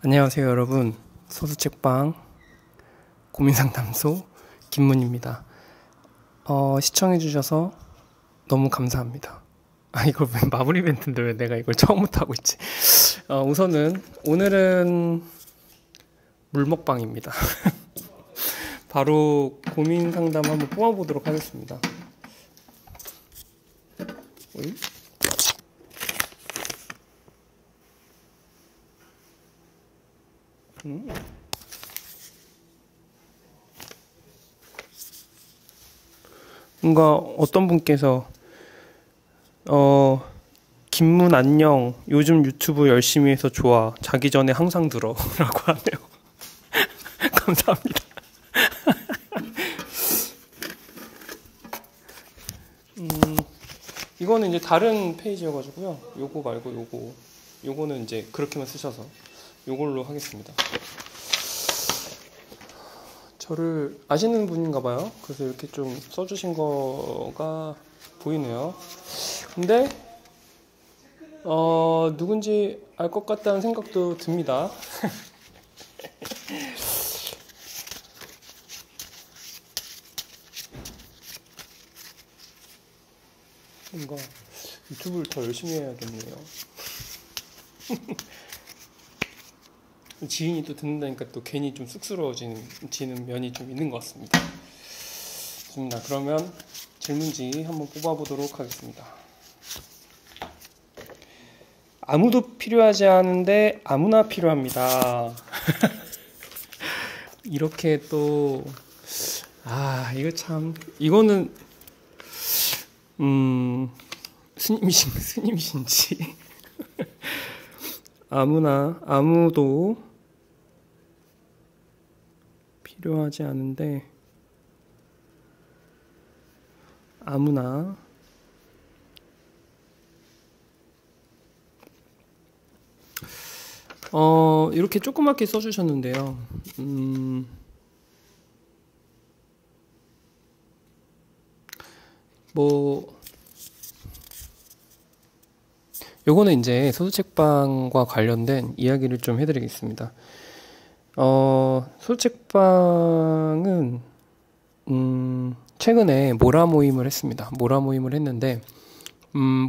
안녕하세요 여러분. 소수책방 고민상담소 김문입니다. 시청해주셔서 너무 감사합니다. 이걸 왜 마무리 멘트인데 왜 내가 이걸 처음부터 하고 있지? 우선은 오늘은 물먹방입니다. 바로 고민상담 한번 뽑아보도록 하겠습니다. 어이? 뭔가 어떤 분께서 김문 안녕, 요즘 유튜브 열심히 해서 좋아, 자기 전에 항상 들어 라고 하네요. 감사합니다. 이거는 이제 다른 페이지여가지고요. 요거 말고 요거는 이제 그렇게만 쓰셔서 요걸로 하겠습니다. 저를 아시는 분인가 봐요. 그래서 이렇게 좀 써주신 거가 보이네요. 근데 누군지 알 것 같다는 생각도 듭니다. 뭔가 유튜브를 더 열심히 해야겠네요. 지인이 또 듣는다니까 또 괜히 좀 쑥스러워지는 면이 좀 있는 것 같습니다. 좋습니다. 그러면 질문지 한번 뽑아보도록 하겠습니다. 아무도 필요하지 않은데 아무나 필요합니다. 이렇게 또 이거 참 이거는 스님이신지 아무도 필요하지 않은데 아무나 이렇게 조그맣게 써주셨는데요. 요거는 이제 소수책방과 관련된 이야기를 좀 해드리겠습니다. 소수책방은 최근에 모라 모임을 했습니다. 모라 모임을 했는데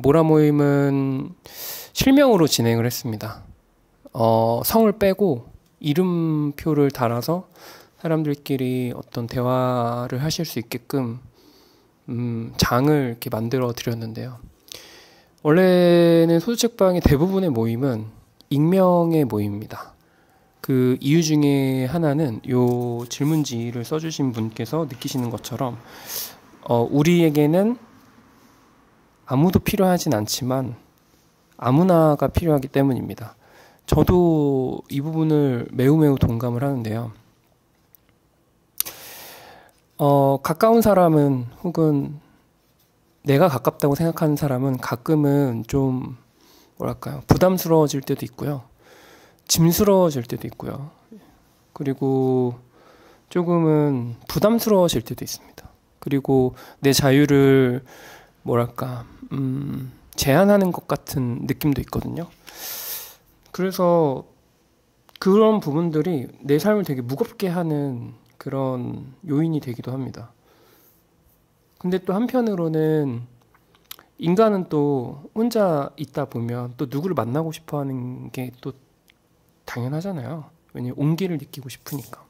모라 모임은 실명으로 진행을 했습니다. 성을 빼고 이름표를 달아서 사람들끼리 어떤 대화를 하실 수 있게끔 장을 이렇게 만들어 드렸는데요. 원래는 소수책방의 대부분의 모임은 익명의 모임입니다. 그 이유 중에 하나는 요 질문지를 써주신 분께서 느끼시는 것처럼 우리에게는 아무도 필요하진 않지만 아무나가 필요하기 때문입니다. 저도 이 부분을 매우 동감을 하는데요. 가까운 사람은 혹은 내가 가깝다고 생각하는 사람은 가끔은 좀 부담스러워질 때도 있고요. 짐스러워질 때도 있고요. 그리고 조금은 부담스러워질 때도 있습니다. 그리고 내 자유를 제한하는 것 같은 느낌도 있거든요. 그래서 그런 부분들이 내 삶을 되게 무겁게 하는 그런 요인이 되기도 합니다. 근데 또 한편으로는 인간은 또 혼자 있다 보면 또 누구를 만나고 싶어 하는 게 또 당연하잖아요. 왜냐면 온기를 느끼고 싶으니까.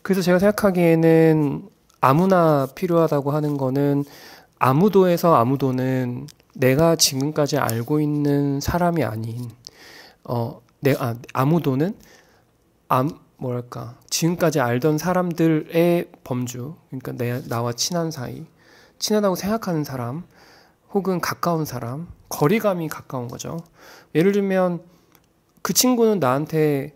그래서 제가 생각하기에는 아무나 필요하다고 하는 거는 아무도에서 아무도는 내가 지금까지 알고 있는 사람이 아닌 아무도는 지금까지 알던 사람들의 범주, 그러니까 나와 친한 사이, 친하다고 생각하는 사람, 혹은 가까운 사람, 거리감이 가까운 거죠. 예를 들면 그 친구는 나한테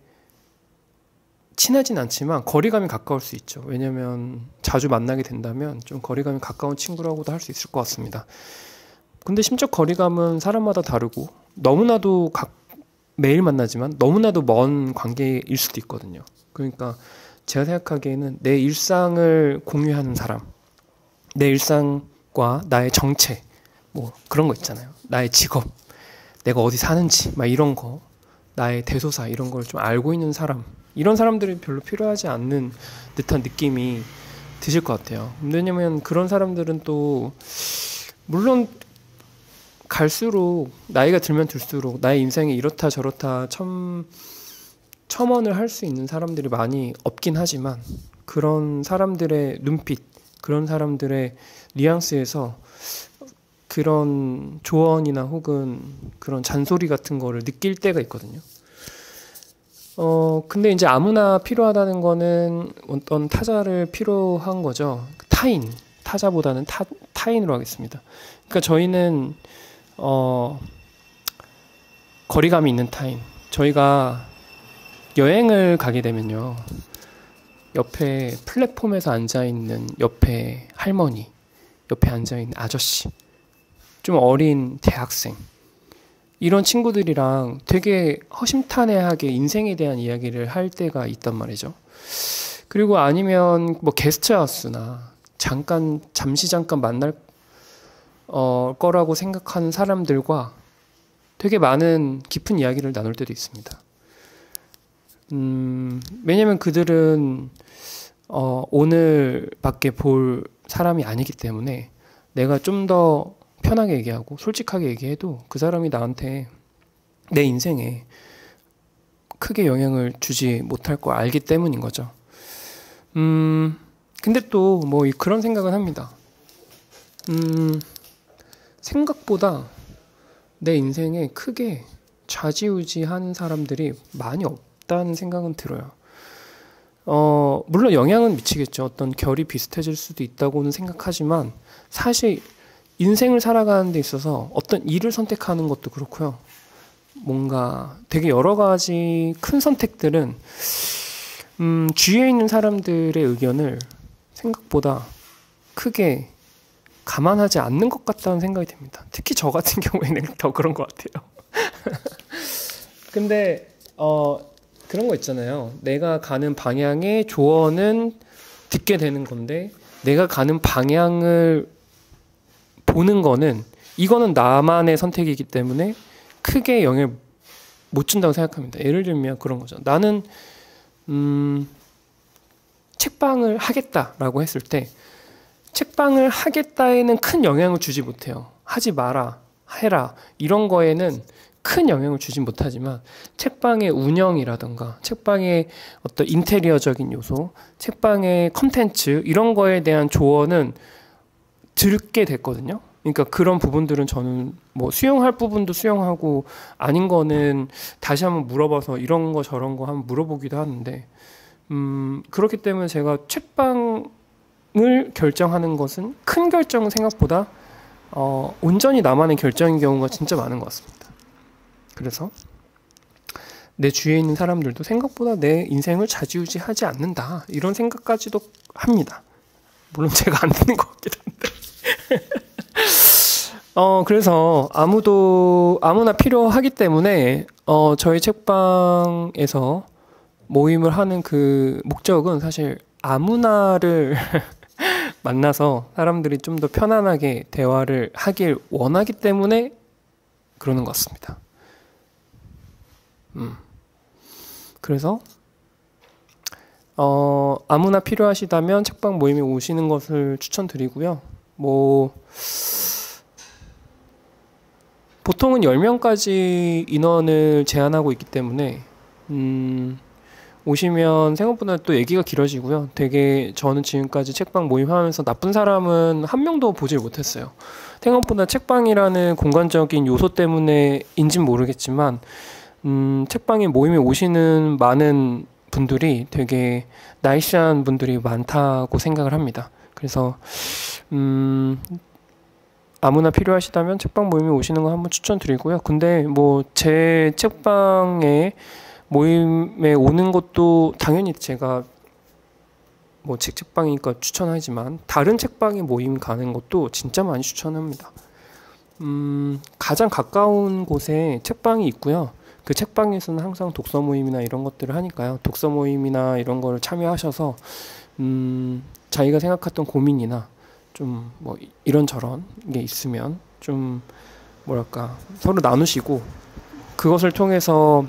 친하진 않지만 거리감이 가까울 수 있죠. 왜냐면 자주 만나게 된다면 좀 거리감이 가까운 친구라고도 할 수 있을 것 같습니다. 근데 심적 거리감은 사람마다 다르고 너무나도 매일 만나지만 너무나도 먼 관계일 수도 있거든요. 그러니까 제가 생각하기에는 내 일상을 공유하는 사람, 내 일상과 나의 정체, 그런 거 있잖아요. 나의 직업, 내가 어디 사는지, 이런 거, 나의 대소사 이런 걸 좀 알고 있는 사람, 이런 사람들이 별로 필요하지 않는 듯한 느낌이 드실 것 같아요. 왜냐면 그런 사람들은 또 물론 갈수록 나이가 들면 들수록 나의 인생이 이렇다 저렇다 첨언을 할 수 있는 사람들이 많이 없긴 하지만 그런 사람들의 눈빛, 그런 사람들의 뉘앙스에서 그런 조언이나 혹은 그런 잔소리 같은 거를 느낄 때가 있거든요. 근데 이제 아무나 필요하다는 거는 어떤 타자를 필요한 거죠. 타인, 타자보다는 타인으로 하겠습니다. 그러니까 저희는 거리감이 있는 타인. 저희가 여행을 가게 되면요. 옆에 플랫폼에서 앉아있는 옆에 할머니, 옆에 앉아있는 아저씨, 좀 어린 대학생, 이런 친구들이랑 되게 허심탄회하게 인생에 대한 이야기를 할 때가 있단 말이죠. 그리고 아니면 뭐 게스트하우스나 잠시 잠깐 만날 거라고 생각하는 사람들과 되게 많은 깊은 이야기를 나눌 때도 있습니다. 왜냐면 그들은 오늘밖에 볼 사람이 아니기 때문에 내가 좀 더 편하게 얘기하고 솔직하게 얘기해도 그 사람이 나한테 내 인생에 크게 영향을 주지 못할 걸 알기 때문인 거죠. 근데 또 뭐 그런 생각은 합니다. 생각보다 내 인생에 크게 좌지우지하는 사람들이 많이 없다는 생각은 들어요. 물론 영향은 미치겠죠. 어떤 결이 비슷해질 수도 있다고는 생각하지만 사실 인생을 살아가는 데 있어서 어떤 일을 선택하는 것도 그렇고요. 뭔가 되게 여러 가지 큰 선택들은 주위에 있는 사람들의 의견을 생각보다 크게 감안하지 않는 것 같다는 생각이 듭니다. 특히 저 같은 경우에는 더 그런 것 같아요. 근데 그런 거 있잖아요. 내가 가는 방향의 조언은 듣게 되는 건데 내가 가는 방향을 보는 거는 이거는 나만의 선택이기 때문에 크게 영향을 못 준다고 생각합니다. 예를 들면 그런 거죠. 나는 책방을 하겠다라고 했을 때 책방을 하겠다에는 큰 영향을 주지 못해요. 하지 마라, 해라 이런 거에는 큰 영향을 주진 못하지만 책방의 운영이라던가 책방의 어떤 인테리어적인 요소, 책방의 컨텐츠 이런 거에 대한 조언은 듣게 됐거든요. 그러니까 그런 부분들은 저는 뭐 수용할 부분도 수용하고 아닌 거는 다시 한번 물어봐서 이런 거 저런 거 한번 물어보기도 하는데 그렇기 때문에 제가 책방을 결정하는 것은 큰 결정은 생각보다 온전히 나만의 결정인 경우가 진짜 많은 것 같습니다. 그래서 내 주위에 있는 사람들도 생각보다 내 인생을 좌지우지하지 않는다 이런 생각까지도 합니다. 물론 제가 안 되는 것 같기도 한데 그래서 아무나 필요하기 때문에 저희 책방에서 모임을 하는 그 목적은 사실 아무나를 만나서 사람들이 좀 더 편안하게 대화를 하길 원하기 때문에 그러는 것 같습니다. 그래서 아무나 필요하시다면 책방 모임에 오시는 것을 추천드리고요. 뭐 보통은 10명까지 인원을 제한하고 있기 때문에 오시면 생각보다 또 얘기가 길어지고요. 되게 저는 지금까지 책방 모임하면서 나쁜 사람은 한 명도 보질 못했어요. 생각보다 책방이라는 공간적인 요소 때문에인진 모르겠지만 책방에 모임에 오시는 많은 분들이 되게 나이스한 분들이 많다고 생각을 합니다. 그래서 아무나 필요하시다면 책방 모임에 오시는 거 한번 추천드리고요. 근데 뭐 제 책방에 모임에 오는 것도 당연히 제가 뭐 책방이니까 추천하지만 다른 책방에 모임 가는 것도 진짜 많이 추천합니다. 가장 가까운 곳에 책방이 있고요. 그 책방에서는 항상 독서 모임이나 이런 것들을 하니까요. 독서 모임이나 이런 걸 참여하셔서 자기가 생각했던 고민이나 좀 뭐 이런저런 게 있으면 좀 뭐랄까 서로 나누시고 그것을 통해서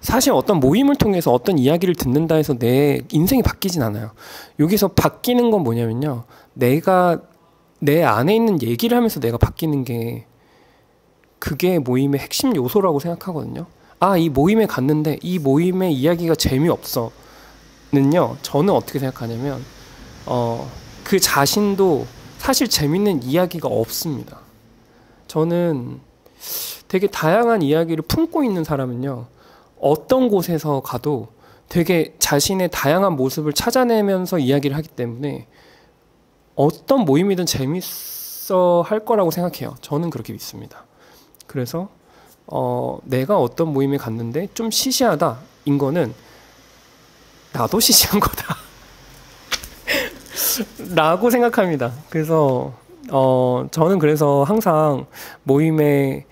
사실 어떤 모임을 통해서 어떤 이야기를 듣는다 해서 내 인생이 바뀌진 않아요. 여기서 바뀌는 건 뭐냐면요. 내가 내 안에 있는 얘기를 하면서 내가 바뀌는 게 그게 모임의 핵심 요소라고 생각하거든요. 아, 이 모임에 갔는데 이 모임의 이야기가 재미없어. 는요. 저는 어떻게 생각하냐면 그 자신도 사실 재밌는 이야기가 없습니다. 저는 되게 다양한 이야기를 품고 있는 사람은요. 어떤 곳에서 가도 되게 자신의 다양한 모습을 찾아내면서 이야기를 하기 때문에 어떤 모임이든 재밌어 할 거라고 생각해요. 저는 그렇게 믿습니다. 그래서 내가 어떤 모임에 갔는데 좀 시시하다 인 거는 나도 시시한 거다 라고 생각합니다. 그래서 저는 그래서 항상 모임에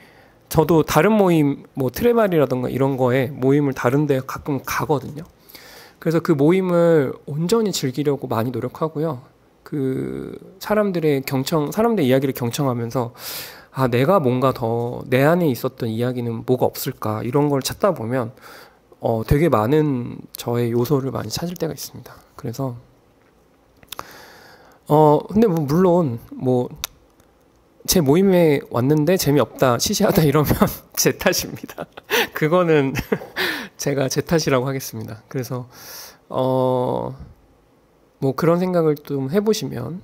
저도 다른 모임 뭐 트레말이라던가 이런 거에 모임을 다른 데 가끔 가거든요. 그래서 그 모임을 온전히 즐기려고 많이 노력하고요. 그 사람들의 이야기를 경청하면서 아, 내가 뭔가 더 내 안에 있었던 이야기는 뭐가 없을까 이런 걸 찾다 보면 되게 많은 저의 요소를 많이 찾을 때가 있습니다. 그래서 근데 뭐 물론 뭐 제 모임에 왔는데 재미없다, 시시하다 이러면 제 탓입니다. 그거는 제가 제 탓이라고 하겠습니다. 그래서 뭐 그런 생각을 좀 해보시면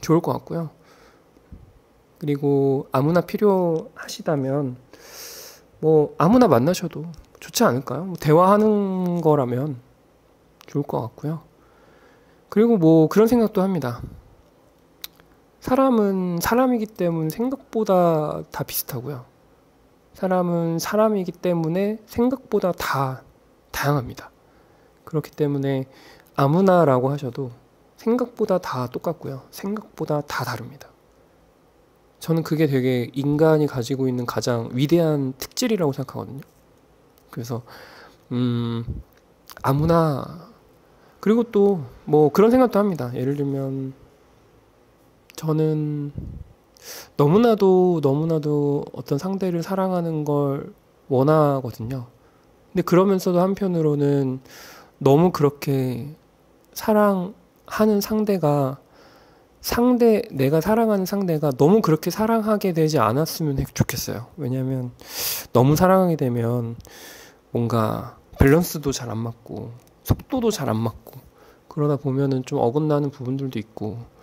좋을 것 같고요. 그리고 아무나 필요하시다면 뭐 아무나 만나셔도 좋지 않을까요? 뭐 대화하는 거라면 좋을 것 같고요. 그리고 뭐 그런 생각도 합니다. 사람은 사람이기 때문에 생각보다 다 비슷하고요. 사람은 사람이기 때문에 생각보다 다 다양합니다. 그렇기 때문에 아무나라고 하셔도 생각보다 다 똑같고요. 생각보다 다 다릅니다. 저는 그게 되게 인간이 가지고 있는 가장 위대한 특질이라고 생각하거든요. 그래서 아무나 그리고 또 뭐 그런 생각도 합니다. 예를 들면 저는 너무나도 어떤 상대를 사랑하는 걸 원하거든요. 근데 그러면서도 한편으로는 너무 그렇게 사랑하는 내가 사랑하는 상대가 너무 그렇게 사랑하게 되지 않았으면 좋겠어요. 왜냐하면 너무 사랑하게 되면 뭔가 밸런스도 잘 안 맞고 속도도 잘 안 맞고 그러다 보면은 좀 어긋나는 부분들도 있고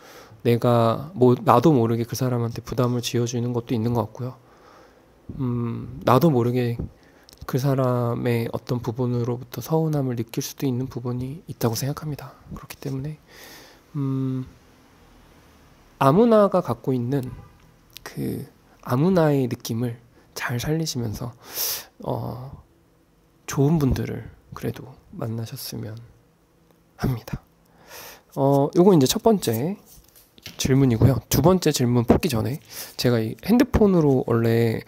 나도 모르게 그 사람한테 부담을 지어주는 것도 있는 것 같고요. 나도 모르게 그 사람의 어떤 부분으로부터 서운함을 느낄 수도 있는 부분이 있다고 생각합니다. 그렇기 때문에 아무나가 갖고 있는 그 아무나의 느낌을 잘 살리시면서 좋은 분들을 그래도 만나셨으면 합니다. 요거 이제 첫 번째 질문이고요. 두 번째 질문 뽑기 전에 제가 이 핸드폰으로 원래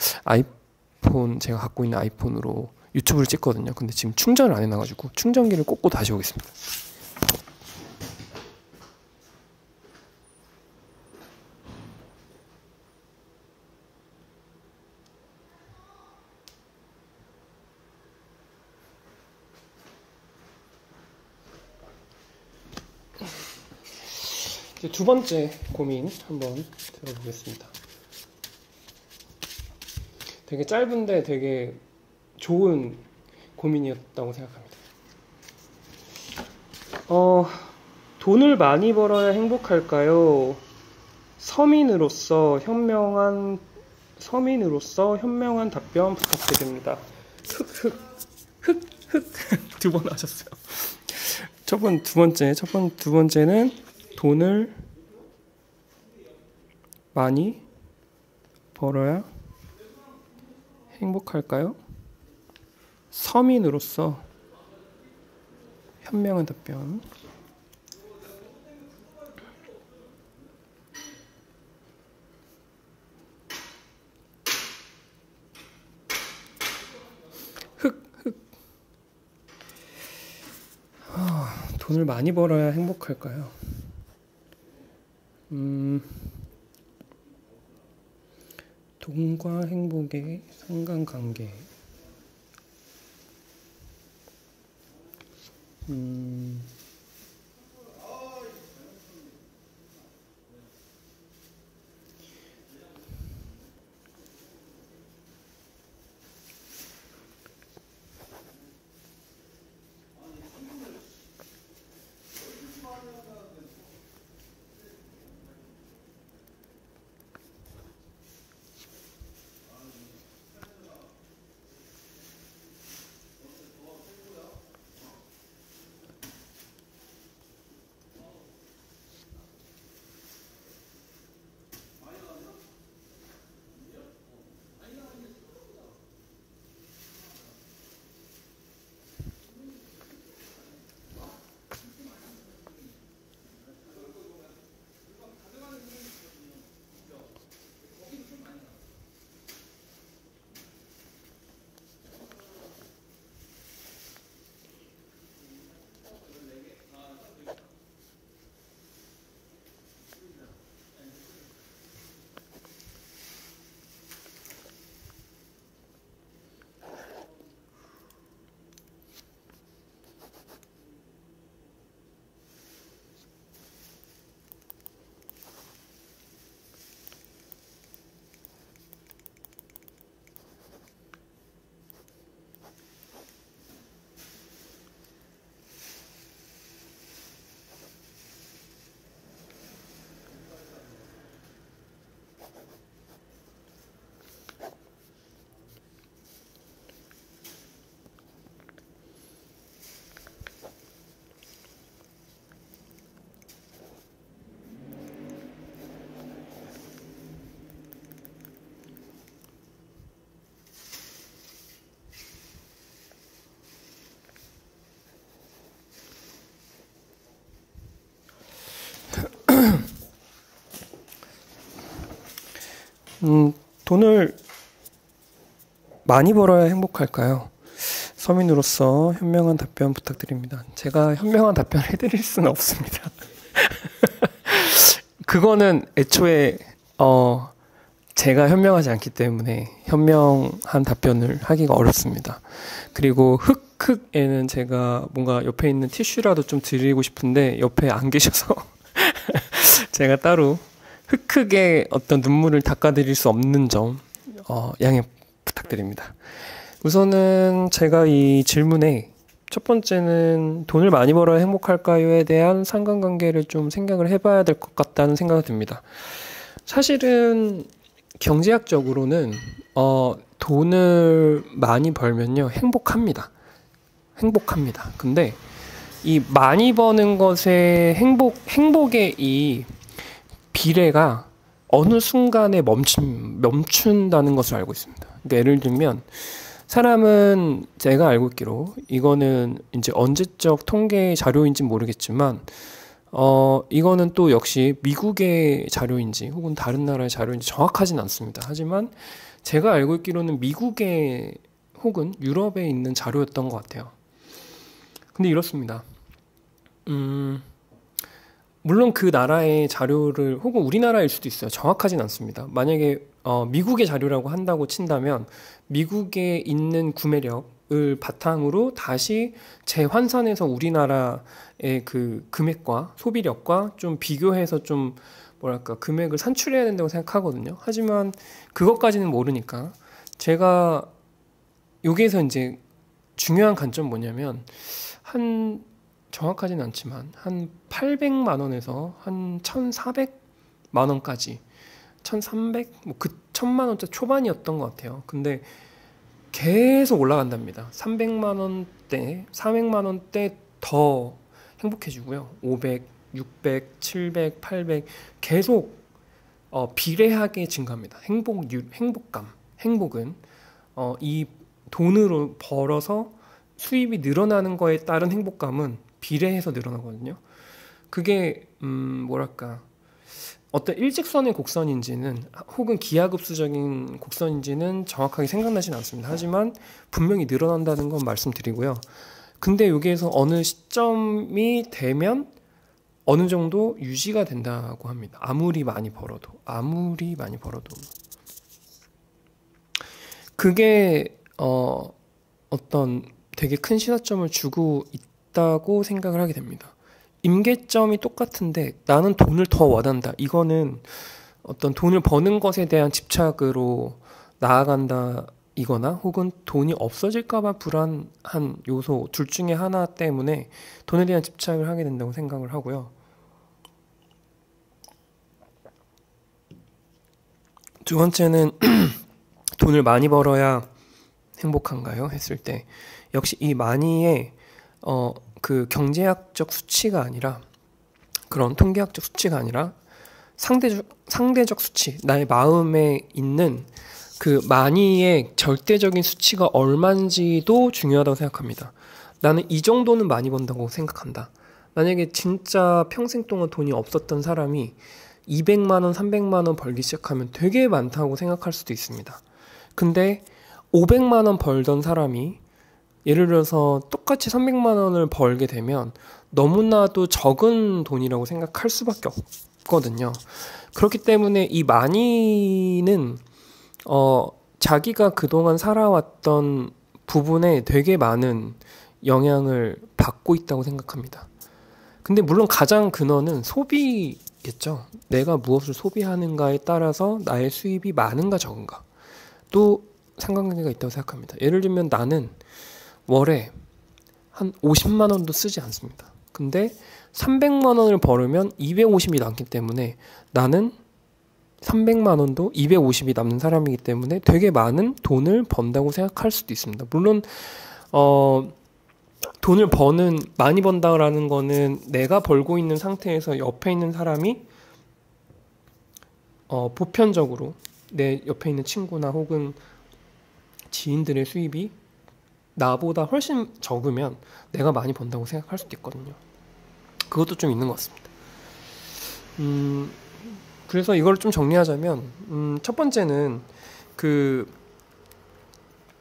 제가 갖고 있는 아이폰으로 유튜브를 찍거든요. 근데 지금 충전을 안 해놔가지고 충전기를 꽂고 다시 오겠습니다. 이제 두 번째 고민 한번 들어보겠습니다. 되게 짧은데 되게 좋은 고민이었다고 생각합니다. 돈을 많이 벌어야 행복할까요? 서민으로서 현명한 답변 부탁드립니다. 두 번 하셨어요. 두 번째는 돈을 많이 벌어야 행복할까요? 서민으로서 현명한 답변. 돈을 많이 벌어야 행복할까요? 돈과 행복의 상관관계. 음, 돈을 많이 벌어야 행복할까요? 서민으로서 현명한 답변 부탁드립니다. 제가 현명한 답변을 해드릴 수는 없습니다. 그거는 애초에 제가 현명하지 않기 때문에 현명한 답변을 하기가 어렵습니다. 그리고 흑흑에는 제가 뭔가 옆에 있는 티슈라도 좀 드리고 싶은데 옆에 안 계셔서 제가 따로 흑흑의 어떤 눈물을 닦아드릴 수 없는 점 양해 부탁드립니다. 우선은 제가 이 질문에 첫 번째는 돈을 많이 벌어야 행복할까요에 대한 상관관계를 좀 생각을 해봐야 될 것 같다는 생각이 듭니다. 사실은 경제학적으로는 돈을 많이 벌면요 행복합니다. 행복합니다. 근데 이 많이 버는 것의 행복의 이 비례가 어느 순간에 멈춘다는 것을 알고 있습니다. 그러니까 예를 들면 사람은 제가 알고 있기로 이거는 이제 언제적 통계 자료인지 모르겠지만 이거는 또 역시 미국의 자료인지 혹은 다른 나라의 자료인지 정확하진 않습니다. 하지만 제가 알고 있기로는 미국의 혹은 유럽에 있는 자료였던 것 같아요. 근데 이렇습니다. 물론 그 나라의 자료를 혹은 우리나라일 수도 있어요. 정확하진 않습니다. 만약에 미국의 자료라고 한다고 친다면 미국에 있는 구매력을 바탕으로 다시 재환산해서 우리나라의 그 금액과 소비력과 좀 비교해서 좀 뭐랄까 금액을 산출해야 된다고 생각하거든요. 하지만 그것까지는 모르니까 제가 여기에서 이제 중요한 관점 뭐냐면 정확하진 않지만 한 800만 원에서 한 1,400만 원까지 1,300 뭐 그 1,000만 원대 초반이었던 것 같아요. 근데 계속 올라간답니다. 300만 원대, 400만 원대 더 행복해지고요. 500, 600, 700, 800 계속 비례하게 증가합니다. 행복감, 행복은 이 돈으로 벌어서 수입이 늘어나는 거에 따른 행복감은 비례해서 늘어나거든요. 그게 뭐랄까 어떤 일직선의 곡선인지는 혹은 기하급수적인 곡선인지는 정확하게 생각나진 않습니다. 하지만 분명히 늘어난다는 건 말씀드리고요. 근데 여기에서 어느 시점이 되면 어느 정도 유지가 된다고 합니다. 아무리 많이 벌어도 그게 어떤 되게 큰 시사점을 주고 있다고 생각을 하게 됩니다. 임계점이 똑같은데 나는 돈을 더 원한다. 이거는 어떤 돈을 버는 것에 대한 집착으로 나아간다 이거나 혹은 돈이 없어질까봐 불안한 요소 둘 중에 하나 때문에 돈에 대한 집착을 하게 된다고 생각을 하고요. 두 번째는 돈을 많이 벌어야 행복한가요? 했을 때 역시 이 많이의 그 경제학적 수치가 아니라 그런 통계학적 수치가 아니라 상대적 수치, 나의 마음에 있는 그 많이의 절대적인 수치가 얼마인지도 중요하다고 생각합니다. 나는 이 정도는 많이 번다고 생각한다. 만약에 진짜 평생 동안 돈이 없었던 사람이 200만 원, 300만 원 벌기 시작하면 되게 많다고 생각할 수도 있습니다. 근데 500만 원 벌던 사람이 예를 들어서 똑같이 300만 원을 벌게 되면 너무나도 적은 돈이라고 생각할 수밖에 없거든요. 그렇기 때문에 이 많이는 자기가 그동안 살아왔던 부분에 되게 많은 영향을 받고 있다고 생각합니다. 근데 물론 가장 근원은 소비겠죠. 내가 무엇을 소비하는가에 따라서 나의 수입이 많은가 적은가 또 상관관계가 있다고 생각합니다. 예를 들면 나는 월에 한 50만 원도 쓰지 않습니다. 근데 300만 원을 벌으면 250이 남기 때문에 나는 300만 원도 250이 남는 사람이기 때문에 되게 많은 돈을 번다고 생각할 수도 있습니다. 물론 돈을 많이 번다라는 거는 내가 벌고 있는 상태에서 옆에 있는 사람이 보편적으로 내 옆에 있는 친구나 혹은 지인들의 수입이 나보다 훨씬 적으면 내가 많이 번다고 생각할 수도 있거든요. 그것도 좀 있는 것 같습니다. 그래서 이걸 좀 정리하자면 첫 번째는 그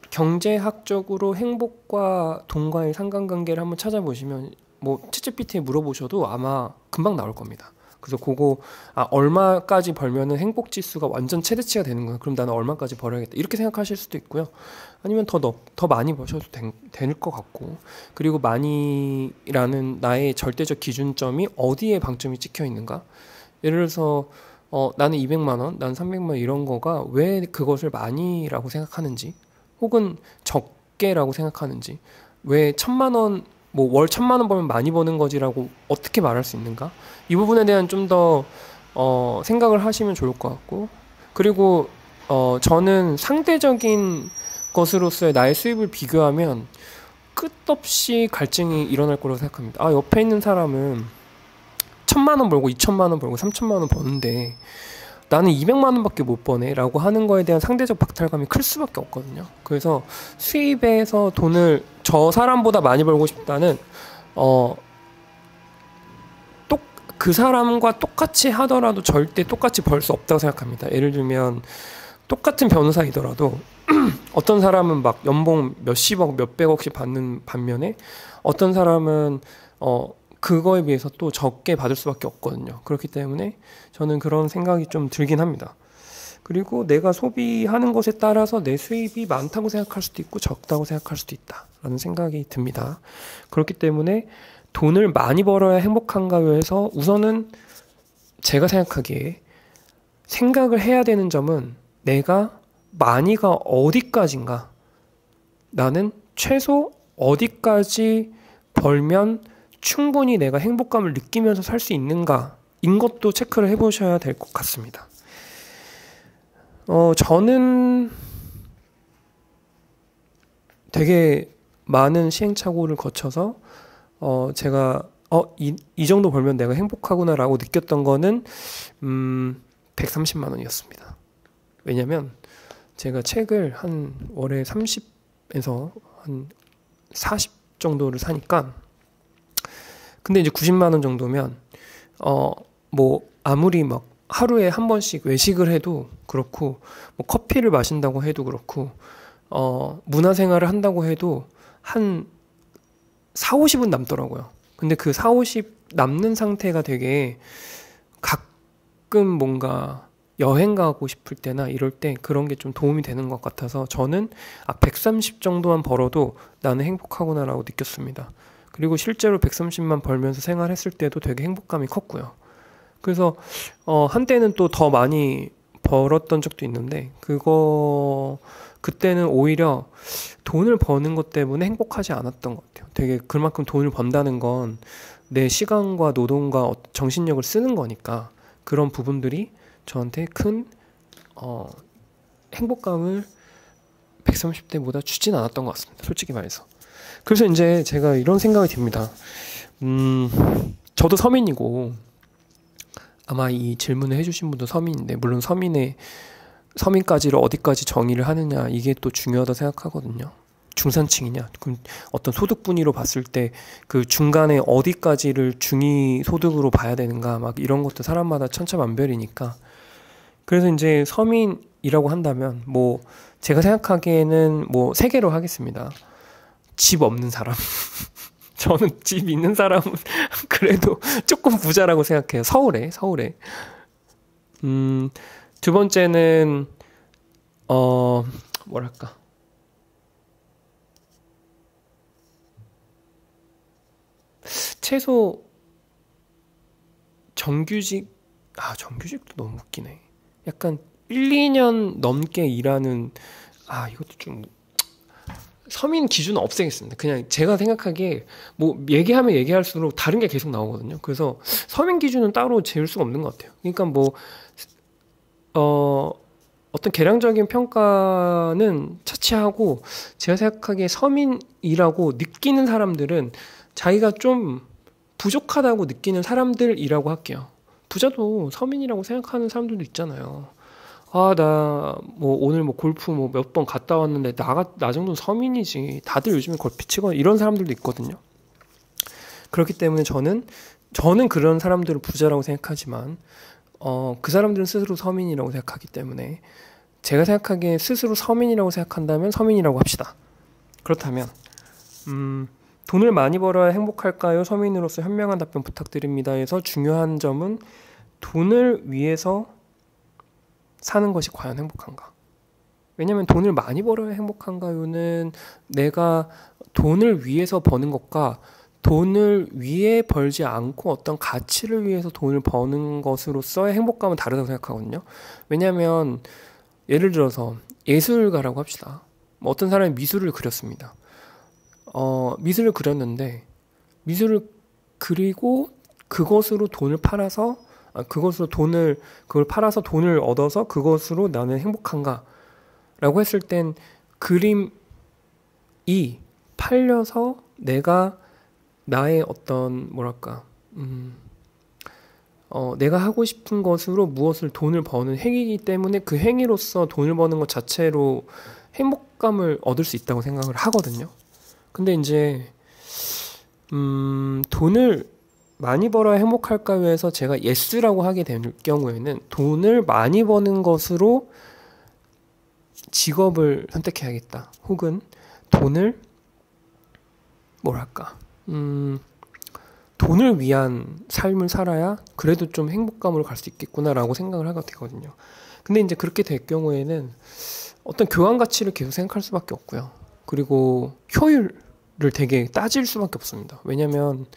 경제학적으로 행복과 돈과의 상관관계를 한번 찾아보시면 뭐 챗GPT에 물어보셔도 아마 금방 나올 겁니다. 그래서 그거 얼마까지 벌면은 행복 지수가 완전 최대치가 되는 거야. 그럼 나는 얼마까지 벌어야겠다. 이렇게 생각하실 수도 있고요. 아니면 더 많이 버셔도 될 것 같고. 그리고 많이라는 나의 절대적 기준점이 어디에 방점이 찍혀 있는가? 예를 들어서 나는 200만 원, 나는 300만 원 이런 거가 왜 그것을 많이라고 생각하는지 혹은 적게라고 생각하는지 왜 1000만 원 뭐 월 1000만 원 벌면 많이 버는 거지라고 어떻게 말할 수 있는가? 이 부분에 대한 좀 더 생각을 하시면 좋을 것 같고 그리고 저는 상대적인 것으로서의 나의 수입을 비교하면 끝없이 갈증이 일어날 거라고 생각합니다. 옆에 있는 사람은 1000만 원 벌고 2000만 원 벌고 3000만 원 버는데 나는 200만 원밖에 못 버네 라고 하는 거에 대한 상대적 박탈감이 클 수밖에 없거든요. 그래서 수입에서 돈을 저 사람보다 많이 벌고 싶다는 그 사람과 똑같이 하더라도 절대 똑같이 벌 수 없다고 생각합니다. 예를 들면 똑같은 변호사이더라도 어떤 사람은 막 연봉 몇십억 몇백억씩 받는 반면에 어떤 사람은 그거에 비해서 또 적게 받을 수밖에 없거든요. 그렇기 때문에 저는 그런 생각이 좀 들긴 합니다. 그리고 내가 소비하는 것에 따라서 내 수입이 많다고 생각할 수도 있고 적다고 생각할 수도 있다라는 생각이 듭니다. 그렇기 때문에 돈을 많이 벌어야 행복한가요 해서 우선은 제가 생각하기에 생각을 해야 되는 점은 내가 많이가 어디까지인가 나는 최소 어디까지 벌면 충분히 내가 행복감을 느끼면서 살 수 있는가 인 것도 체크를 해보셔야 될 것 같습니다. 저는 되게 많은 시행착오를 거쳐서 제가 이 정도 벌면 내가 행복하구나 라고 느꼈던 거는 130만 원이었습니다. 왜냐면 제가 책을 한 월에 30에서 한 40 정도를 사니까 근데 이제 90만 원 정도면 뭐 아무리 막 하루에 한 번씩 외식을 해도 그렇고 뭐 커피를 마신다고 해도 그렇고 문화생활을 한다고 해도 한 40~50은 남더라고요. 근데 그 40~50 남는 상태가 되게 가끔 뭔가 여행 가고 싶을 때나 이럴 때 그런 게 좀 도움이 되는 것 같아서 저는 130 정도만 벌어도 나는 행복하구나라고 느꼈습니다. 그리고 실제로 130만 벌면서 생활했을 때도 되게 행복감이 컸고요. 그래서 한때는 또 더 많이 벌었던 적도 있는데 그때는 오히려 돈을 버는 것 때문에 행복하지 않았던 것 같아요. 되게 그만큼 돈을 번다는 건 내 시간과 노동과 정신력을 쓰는 거니까 그런 부분들이 저한테 큰 행복감을 130대보다 주진 않았던 것 같습니다. 솔직히 말해서. 그래서 이제 제가 이런 생각이 듭니다. 저도 서민이고 아마 이 질문을 해주신 분도 서민인데 물론 서민까지를 어디까지 정의를 하느냐 이게 또 중요하다 생각하거든요. 중산층이냐 그럼 어떤 소득 분위로 봤을 때 그 중간에 어디까지를 중위 소득으로 봐야 되는가 막 이런 것도 사람마다 천차만별이니까 그래서 이제 서민이라고 한다면 뭐 제가 생각하기에는 뭐 세 개로 하겠습니다. 집 없는 사람 저는 집 있는 사람은 그래도 조금 부자라고 생각해요. 서울에. 두 번째는 뭐랄까 최소 정규직도 너무 웃기네. 약간 1, 2년 넘게 일하는 이것도 좀 서민 기준은 없애겠습니다. 그냥 제가 생각하기에 뭐 얘기하면 얘기할수록 다른 게 계속 나오거든요. 그래서 서민 기준은 따로 재울 수가 없는 것 같아요. 그러니까 뭐 어떤 계량적인 평가는 차치하고 제가 생각하기에 서민이라고 느끼는 사람들은 자기가 좀 부족하다고 느끼는 사람들이라고 할게요. 부자도 서민이라고 생각하는 사람들도 있잖아요. 나 뭐 오늘 뭐 골프 뭐 몇 번 갔다 왔는데 나 정도는 서민이지. 다들 요즘에 골프 치고 이런 사람들도 있거든요. 그렇기 때문에 저는 그런 사람들을 부자라고 생각하지만 그 사람들은 스스로 서민이라고 생각하기 때문에 제가 생각하기에 스스로 서민이라고 생각한다면 서민이라고 합시다. 그렇다면 돈을 많이 벌어야 행복할까요? 서민으로서 현명한 답변 부탁드립니다. 해서 중요한 점은 돈을 위해서 사는 것이 과연 행복한가? 왜냐하면 돈을 많이 벌어야 행복한가요는 내가 돈을 위해서 버는 것과 돈을 위해 벌지 않고 어떤 가치를 위해서 돈을 버는 것으로서의 행복감은 다르다고 생각하거든요. 왜냐하면 예를 들어서 예술가라고 합시다. 어떤 사람이 미술을 그렸습니다. 미술을 그렸는데 미술을 그리고 그것으로 돈을 팔아서 그걸 팔아서 돈을 얻어서 그것으로 나는 행복한가? 라고 했을 땐 그림이 팔려서 내가 나의 어떤 뭐랄까 내가 하고 싶은 것으로 무엇을 돈을 버는 행위이기 때문에 그 행위로서 돈을 버는 것 자체로 행복감을 얻을 수 있다고 생각을 하거든요. 근데 이제 돈을 많이 벌어야 행복할까요? 해서 제가 예스라고 하게 될 경우에는 돈을 많이 버는 것으로 직업을 선택해야겠다. 혹은 돈을 뭐랄까 돈을 위한 삶을 살아야 그래도 좀 행복감으로 갈 수 있겠구나라고 생각을 하게 되거든요. 근데 이제 그렇게 될 경우에는 어떤 교환 가치를 계속 생각할 수밖에 없고요. 그리고 효율을 되게 따질 수밖에 없습니다. 왜냐면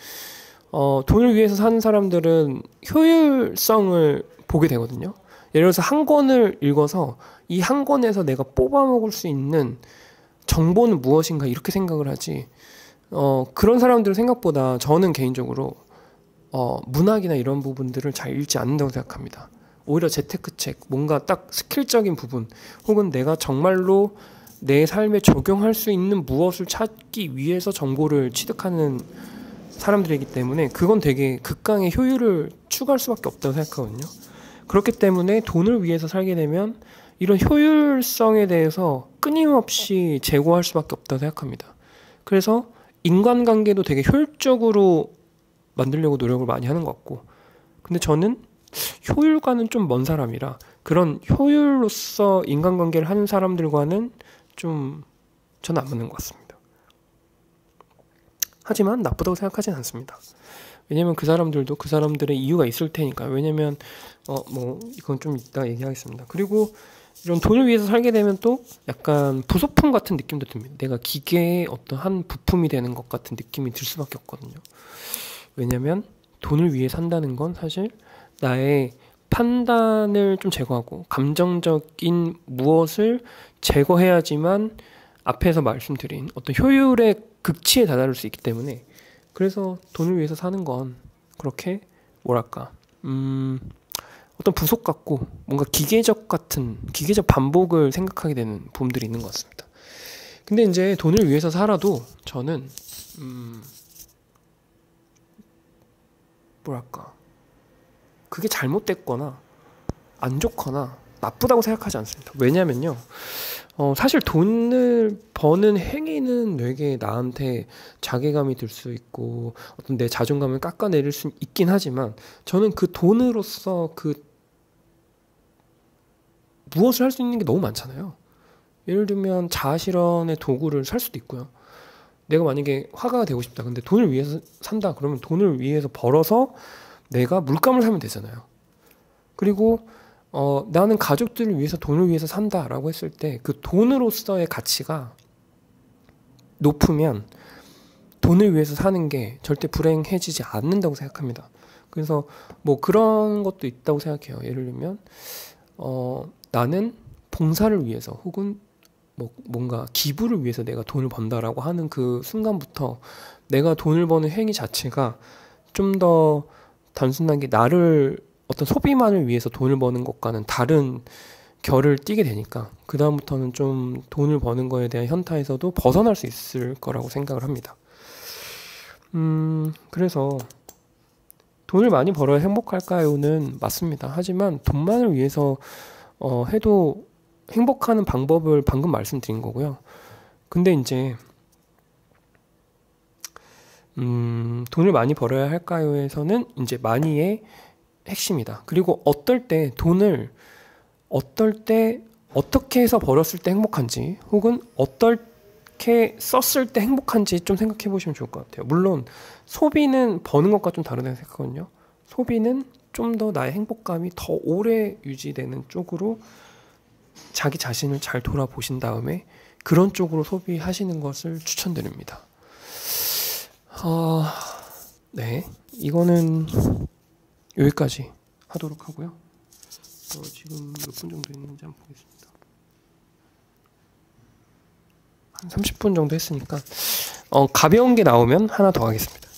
돈을 위해서 사는 사람들은 효율성을 보게 되거든요. 예를 들어서 한 권을 읽어서 이 한 권에서 내가 뽑아먹을 수 있는 정보는 무엇인가 이렇게 생각을 하지. 그런 사람들은 생각보다 저는 개인적으로 문학이나 이런 부분들을 잘 읽지 않는다고 생각합니다. 오히려 재테크책, 뭔가 딱 스킬적인 부분 혹은 내가 정말로 내 삶에 적용할 수 있는 무엇을 찾기 위해서 정보를 취득하는 사람들이기 때문에 그건 되게 극강의 효율을 추구할 수밖에 없다고 생각하거든요. 그렇기 때문에 돈을 위해서 살게 되면 이런 효율성에 대해서 끊임없이 제고할 수밖에 없다고 생각합니다. 그래서 인간관계도 되게 효율적으로 만들려고 노력을 많이 하는 것 같고, 근데 저는 효율과는 좀 먼 사람이라 그런 효율로서 인간관계를 하는 사람들과는 좀 저는 안 맞는 것 같습니다. 하지만 나쁘다고 생각하진 않습니다. 왜냐면 그 사람들도 그 사람들의 이유가 있을 테니까. 왜냐면 뭐 이건 좀 이따 얘기하겠습니다. 그리고 이런 돈을 위해서 살게 되면 또 약간 부속품 같은 느낌도 듭니다. 내가 기계의 어떤 한 부품이 되는 것 같은 느낌이 들 수밖에 없거든요. 왜냐면 돈을 위해 산다는 건 사실 나의 판단을 좀 제거하고 감정적인 무엇을 제거해야지만 앞에서 말씀드린 어떤 효율의 극치에 다다를 수 있기 때문에, 그래서 돈을 위해서 사는 건 그렇게 뭐랄까 어떤 부속 같고 뭔가 기계적 반복을 생각하게 되는 부분들이 있는 것 같습니다. 근데 이제 돈을 위해서 살아도 저는 뭐랄까 그게 잘못됐거나 안 좋거나 나쁘다고 생각하지 않습니다. 왜냐면요, 사실 돈을 버는 행위는 되게 나한테 자괴감이 들 수 있고 어떤 내 자존감을 깎아내릴 수 있긴 하지만, 저는 그 돈으로서 무엇을 할 수 있는 게 너무 많잖아요. 예를 들면 자아실현의 도구를 살 수도 있고요. 내가 만약에 화가가 되고 싶다. 근데 돈을 위해서 산다. 그러면 돈을 위해서 벌어서 내가 물감을 사면 되잖아요. 그리고 나는 가족들을 위해서 돈을 위해서 산다라고 했을 때 그 돈으로서의 가치가 높으면 돈을 위해서 사는 게 절대 불행해지지 않는다고 생각합니다. 그래서 뭐 그런 것도 있다고 생각해요. 예를 들면 나는 봉사를 위해서 혹은 뭔가 기부를 위해서 내가 돈을 번다라고 하는 그 순간부터 내가 돈을 버는 행위 자체가 좀 더 단순하게 나를 어떤 소비만을 위해서 돈을 버는 것과는 다른 결을 띠게 되니까 그 다음부터는 좀 돈을 버는 거에 대한 현타에서도 벗어날 수 있을 거라고 생각을 합니다. 그래서 돈을 많이 벌어야 행복할까요는 맞습니다. 하지만 돈만을 위해서 해도 행복하는 방법을 방금 말씀드린 거고요. 근데 이제 돈을 많이 벌어야 할까요에서는 이제 많이의 핵심이다. 그리고 어떨 때 돈을 어떻게 해서 벌었을 때 행복한지, 혹은 어떻게 썼을 때 행복한지 좀 생각해 보시면 좋을 것 같아요. 물론 소비는 버는 것과 좀 다르다고 생각하거든요. 소비는 좀 더 나의 행복감이 더 오래 유지되는 쪽으로 자기 자신을 잘 돌아보신 다음에 그런 쪽으로 소비하시는 것을 추천드립니다. 네, 이거는 여기까지 하도록 하고요. 지금 몇 분 정도 있는지 한번 보겠습니다. 한 30분 정도 했으니까 가벼운 게 나오면 하나 더 하겠습니다.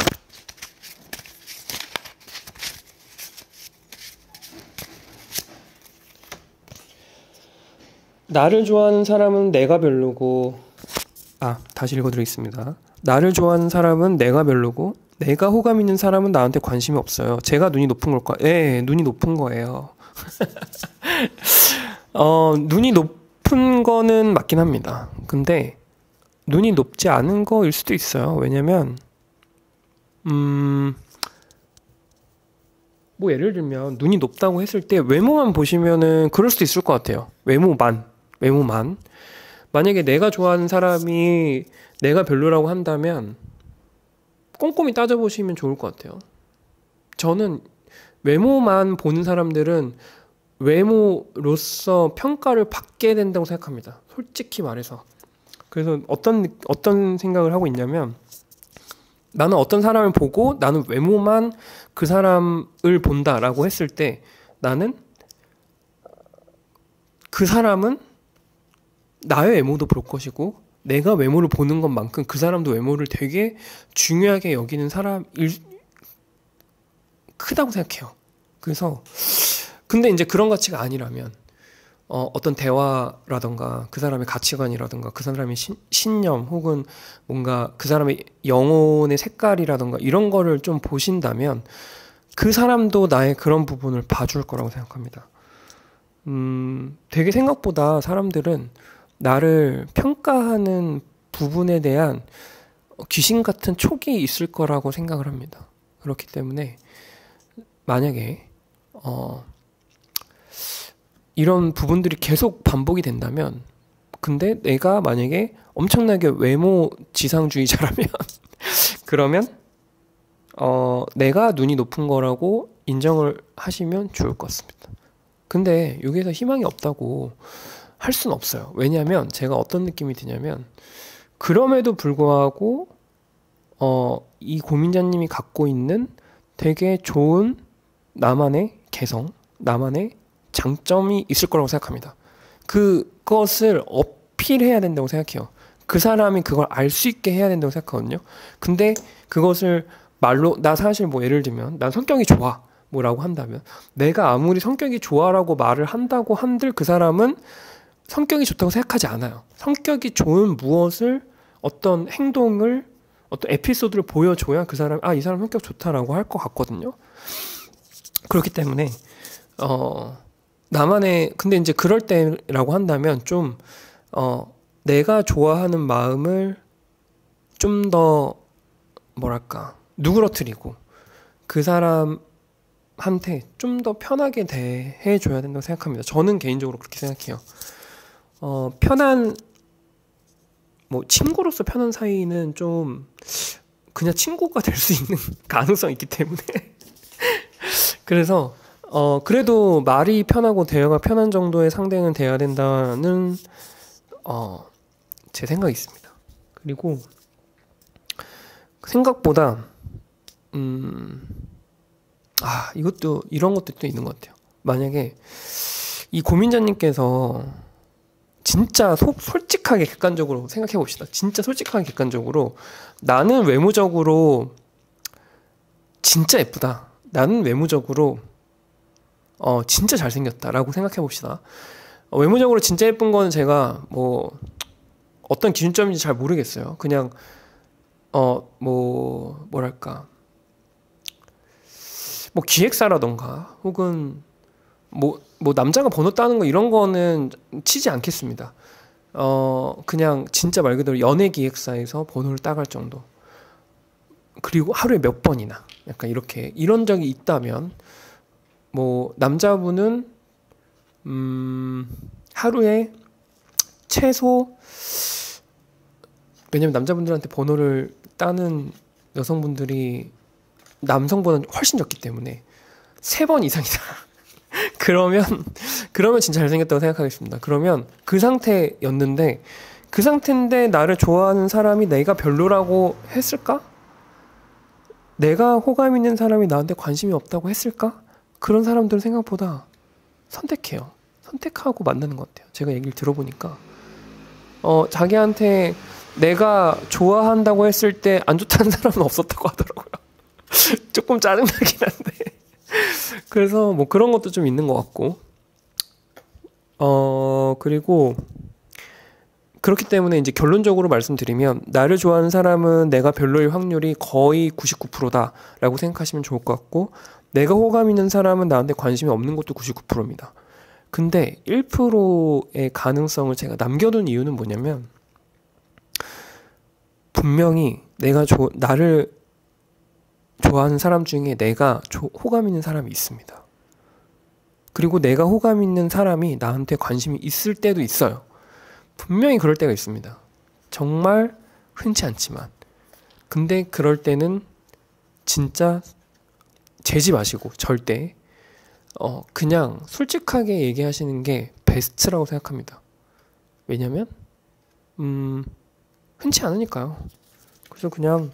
나를 좋아하는 사람은 내가 별로고, 다시 읽어드리겠습니다. 나를 좋아하는 사람은 내가 별로고 내가 호감 있는 사람은 나한테 관심이 없어요. 제가 눈이 높은 걸까? 네, 눈이 높은 거예요. 눈이 높은 거는 맞긴 합니다. 근데 눈이 높지 않은 거일 수도 있어요. 왜냐면 뭐 예를 들면 눈이 높다고 했을 때 외모만 보시면은 그럴 수도 있을 것 같아요. 외모만. 만약에 내가 좋아하는 사람이 내가 별로라고 한다면 꼼꼼히 따져보시면 좋을 것 같아요. 저는 외모만 보는 사람들은 외모로서 평가를 받게 된다고 생각합니다. 솔직히 말해서. 그래서 어떤 생각을 하고 있냐면, 나는 어떤 사람을 보고 나는 외모만 그 사람을 본다라고 했을 때 나는 그 사람은 나의 외모도 볼 것이고 내가 외모를 보는 것만큼 그 사람도 외모를 되게 중요하게 여기는 사람일 크다고 생각해요. 그래서 근데 이제 그런 가치가 아니라면 어떤 대화라던가 그 사람의 가치관이라던가 그 사람의 신념 혹은 뭔가 그 사람의 영혼의 색깔이라던가 이런 거를 좀 보신다면 그 사람도 나의 그런 부분을 봐줄 거라고 생각합니다. 되게 생각보다 사람들은 나를 평가하는 부분에 대한 귀신 같은 촉이 있을 거라고 생각을 합니다. 그렇기 때문에 만약에 이런 부분들이 계속 반복이 된다면, 근데 내가 만약에 엄청나게 외모 지상주의자라면 그러면 내가 눈이 높은 거라고 인정을 하시면 좋을 것 같습니다. 근데 여기에서 희망이 없다고 할 수는 없어요. 왜냐하면 제가 어떤 느낌이 드냐면 그럼에도 불구하고 이 고민자님이 갖고 있는 되게 좋은 나만의 개성, 나만의 장점이 있을 거라고 생각합니다. 그것을 어필해야 된다고 생각해요. 그 사람이 그걸 알 수 있게 해야 된다고 생각하거든요. 근데 그것을 말로, 나 사실 뭐 예를 들면 난 성격이 좋아 뭐라고 한다면, 내가 아무리 성격이 좋아라고 말을 한다고 한들 그 사람은 성격이 좋다고 생각하지 않아요. 성격이 좋은 무엇을, 어떤 행동을, 어떤 에피소드를 보여줘야 그 사람, 이 사람 성격 좋다라고 할 것 같거든요. 그렇기 때문에 나만의, 근데 이제 그럴 때라고 한다면 좀 내가 좋아하는 마음을 좀 더 뭐랄까 누그러뜨리고 그 사람한테 좀 더 편하게 대해줘야 된다고 생각합니다. 저는 개인적으로 그렇게 생각해요. 편한, 뭐 친구로서 편한 사이는 좀 그냥 친구가 될 수 있는 가능성이 있기 때문에 그래서 그래도 말이 편하고 대화가 편한 정도의 상대는 돼야 된다는 제 생각이 있습니다. 그리고 생각보다 이것도, 이런 것도 또 있는 것 같아요. 만약에 이 고민자님께서 진짜 솔직하게 객관적으로 생각해 봅시다. 진짜 솔직하게 객관적으로 나는 외모적으로 진짜 예쁘다, 나는 외모적으로 진짜 잘생겼다라고 생각해 봅시다. 외모적으로 진짜 예쁜 거는 제가 뭐 어떤 기준점인지 잘 모르겠어요. 그냥 뭐랄까, 뭐 기획사라던가 혹은 뭐 남자가 번호 따는 거 이런 거는 치지 않겠습니다. 그냥 진짜 말 그대로 연예 기획사에서 번호를 따갈 정도. 그리고 하루에 몇 번이나 약간 이렇게 이런 적이 있다면, 뭐 남자분은 하루에 최소, 왜냐면 남자분들한테 번호를 따는 여성분들이 남성보다는 훨씬 적기 때문에 3번 이상이다. 그러면 진짜 잘생겼다고 생각하겠습니다. 그러면 그 상태였는데, 그 상태인데 나를 좋아하는 사람이 내가 별로라고 했을까? 내가 호감 있는 사람이 나한테 관심이 없다고 했을까? 그런 사람들은 생각보다 선택해요. 선택하고 만나는 것 같아요. 제가 얘기를 들어보니까 자기한테 내가 좋아한다고 했을 때 안 좋다는 사람은 없었다고 하더라고요. 조금 짜증나긴 한데 그래서 뭐 그런 것도 좀 있는 것 같고, 그리고 그렇기 때문에 이제 결론적으로 말씀드리면, 나를 좋아하는 사람은 내가 별로일 확률이 거의 99%다라고 생각하시면 좋을 것 같고, 내가 호감 있는 사람은 나한테 관심이 없는 것도 99%입니다. 근데 1%의 가능성을 제가 남겨둔 이유는 뭐냐면, 분명히 나를 좋아하는 사람 중에 내가 호감 있는 사람이 있습니다. 그리고 내가 호감 있는 사람이 나한테 관심이 있을 때도 있어요. 분명히 그럴 때가 있습니다. 정말 흔치 않지만. 근데 그럴 때는 진짜 재지 마시고 절대 그냥 솔직하게 얘기하시는 게 베스트라고 생각합니다. 왜냐면 흔치 않으니까요. 그래서 그냥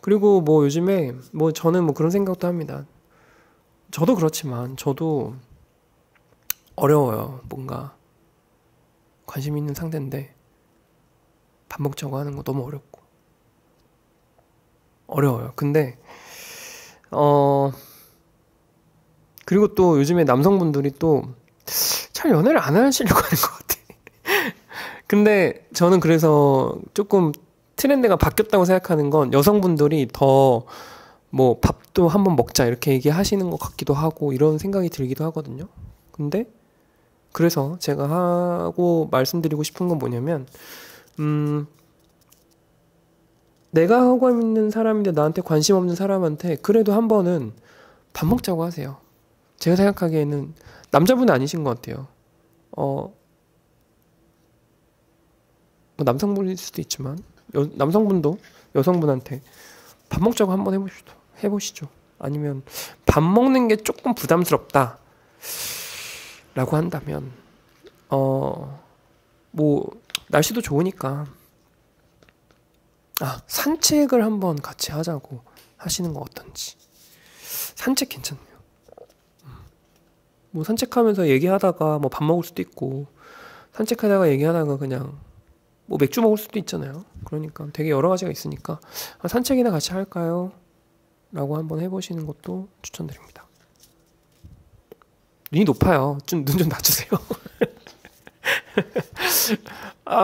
그리고 뭐 요즘에 뭐 저는 뭐 그런 생각도 합니다. 저도 그렇지만 저도 어려워요. 뭔가 관심 있는 상대인데 밥 먹자고 하는 거 너무 어려워요. 근데 그리고 또 요즘에 남성분들이 또 잘 연애를 안 하시려고 하는 것 같아. 근데 저는 그래서 조금 트렌드가 바뀌었다고 생각하는 건, 여성분들이 더 뭐 밥도 한번 먹자 이렇게 얘기하시는 것 같기도 하고 이런 생각이 들기도 하거든요. 근데 그래서 제가 하고 말씀드리고 싶은 건 뭐냐면, 내가 호감 있는 사람인데 나한테 관심 없는 사람한테 그래도 한 번은 밥 먹자고 하세요. 제가 생각하기에는 남자분은 아니신 것 같아요. 뭐 남성분일 수도 있지만 남성분도 여성분한테 밥 먹자고 한번 해보시죠. 아니면 밥 먹는 게 조금 부담스럽다 라고 한다면 뭐 날씨도 좋으니까 산책을 한번 같이 하자고 하시는 거 어떤지. 산책 괜찮네요. 뭐 산책하면서 얘기하다가 뭐 밥 먹을 수도 있고, 산책하다가 얘기하다가 그냥 뭐 맥주 먹을 수도 있잖아요. 그러니까 되게 여러 가지가 있으니까 산책이나 같이 할까요? 라고 한번 해보시는 것도 추천드립니다. 눈이 높아요. 눈 좀 낮추세요.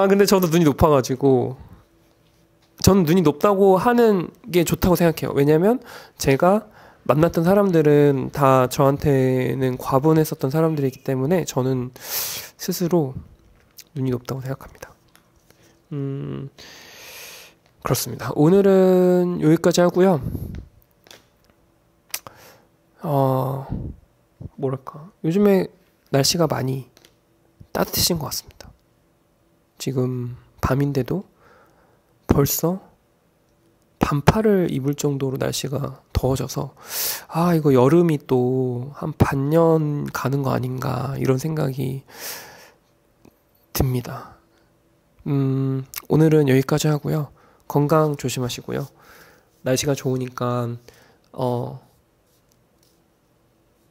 근데 저도 눈이 높아가지고, 저는 눈이 높다고 하는 게 좋다고 생각해요. 왜냐면 제가 만났던 사람들은 다 저한테는 과분했었던 사람들이기 때문에 저는 스스로 눈이 높다고 생각합니다. 그렇습니다. 오늘은 여기까지 하고요. 뭐랄까, 요즘에 날씨가 많이 따뜻해진 것 같습니다. 지금 밤인데도 벌써 반팔을 입을 정도로 날씨가 더워져서 이거 여름이 또 한 반년 가는 거 아닌가 이런 생각이 듭니다. 오늘은 여기까지 하고요. 건강 조심하시고요. 날씨가 좋으니까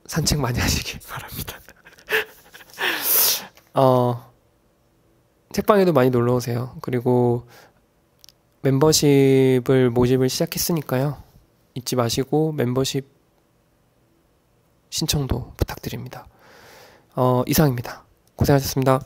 산책 많이 하시길 바랍니다. 책방에도 많이 놀러 오세요. 그리고 멤버십을 모집을 시작했으니까요. 잊지 마시고 멤버십 신청도 부탁드립니다. 이상입니다. 고생하셨습니다.